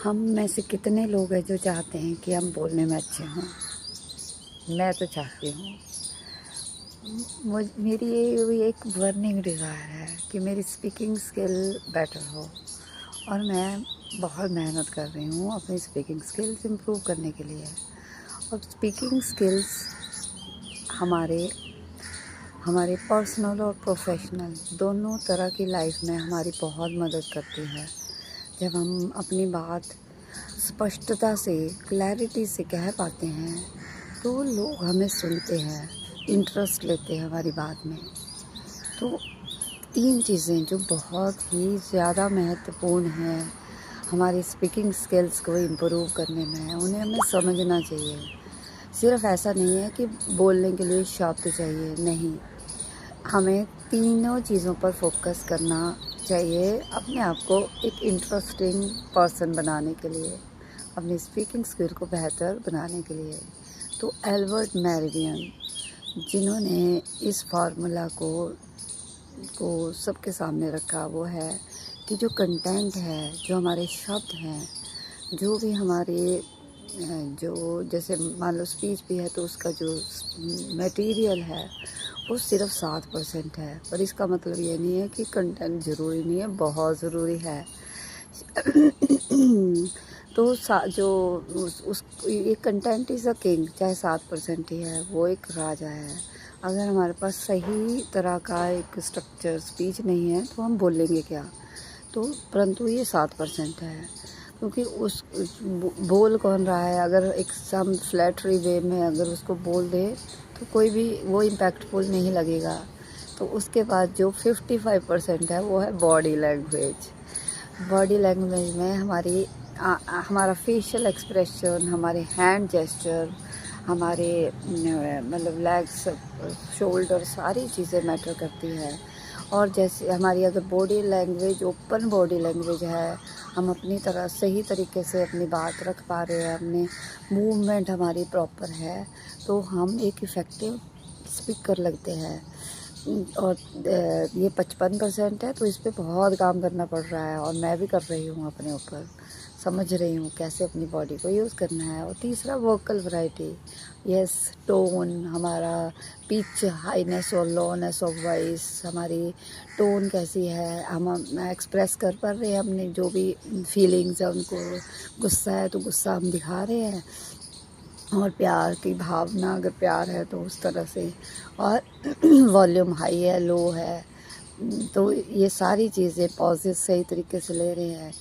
हम में से कितने लोग हैं जो चाहते हैं कि हम बोलने में अच्छे हों। मैं तो चाहती हूँ। मेरी ये एक बर्निंग डिज़ायर है कि मेरी स्पीकिंग स्किल बेटर हो, और मैं बहुत मेहनत कर रही हूँ अपनी स्पीकिंग स्किल्स इम्प्रूव करने के लिए। और स्पीकिंग स्किल्स हमारे हमारे पर्सनल और प्रोफेशनल दोनों तरह की लाइफ में हमारी बहुत मदद करती है। जब हम अपनी बात स्पष्टता से, क्लैरिटी से कह पाते हैं तो लोग हमें सुनते हैं, इंटरेस्ट लेते हैं हमारी बात में। तो 3 चीज़ें जो बहुत ही ज़्यादा महत्वपूर्ण हैं हमारी स्पीकिंग स्किल्स को इम्प्रूव करने में, उन्हें हमें समझना चाहिए। सिर्फ़ ऐसा नहीं है कि बोलने के लिए शब्द चाहिए, नहीं। हमें तीनों चीज़ों पर फोकस करना चाहिए अपने आप को एक इंटरेस्टिंग पर्सन बनाने के लिए, अपनी स्पीकिंग स्किल को बेहतर बनाने के लिए। तो एल्बर्ट मेरिडियन, जिन्होंने इस फार्मूला को सबके सामने रखा, वो है कि जो कंटेंट है, जो हमारे शब्द हैं, जो भी हमारे जो जैसे मान लो स्पीच भी है तो उसका जो मटेरियल है वो सिर्फ 7% है। पर इसका मतलब ये नहीं है कि कंटेंट ज़रूरी नहीं है, बहुत ज़रूरी है। तो जो ये कंटेंट इज़ अ किंग, चाहे 7% ही है, वो एक राजा है। अगर हमारे पास सही तरह का एक स्ट्रक्चर स्पीच नहीं है तो हम बोलेंगे क्या? तो परंतु ये 7% है, क्योंकि उस बोल कौन रहा है? अगर एक सम फ्लैटरी वे में अगर उसको बोल दे तो कोई भी वो इम्पैक्टफुल नहीं लगेगा। तो उसके बाद जो 55% है वो है बॉडी लैंग्वेज। बॉडी लैंग्वेज में हमारा फेशियल एक्सप्रेशन, हमारे हैंड जेस्चर, हमारे मतलब लेग्स, शोल्डर, सारी चीज़ें मैटर करती है। और जैसे हमारी अगर body language open body language है, हम अपनी तरह सही तरीके से अपनी बात रख पा रहे हैं, अपने मूवमेंट हमारी प्रॉपर है, तो हम एक इफ़ेक्टिव स्पीकर लगते हैं। और ये 55% है, तो इस पे बहुत काम करना पड़ रहा है, और मैं भी कर रही हूँ अपने ऊपर, समझ रही हूँ कैसे अपनी बॉडी को यूज़ करना है। और तीसरा वोकल वैरायटी, यस, टोन, हमारा पिच, हाईनेस और लोनेस ऑफ वॉइस, हमारी टोन कैसी है, हम एक्सप्रेस कर पा रहे हैं अपने जो भी फीलिंग्स है उनको। गुस्सा है तो गुस्सा हम दिखा रहे हैं, और प्यार की भावना अगर प्यार है तो उस तरह से। और वॉल्यूम हाई है, लो है, तो ये सारी चीज़ें पॉजेस सही तरीके से ले रहे हैं।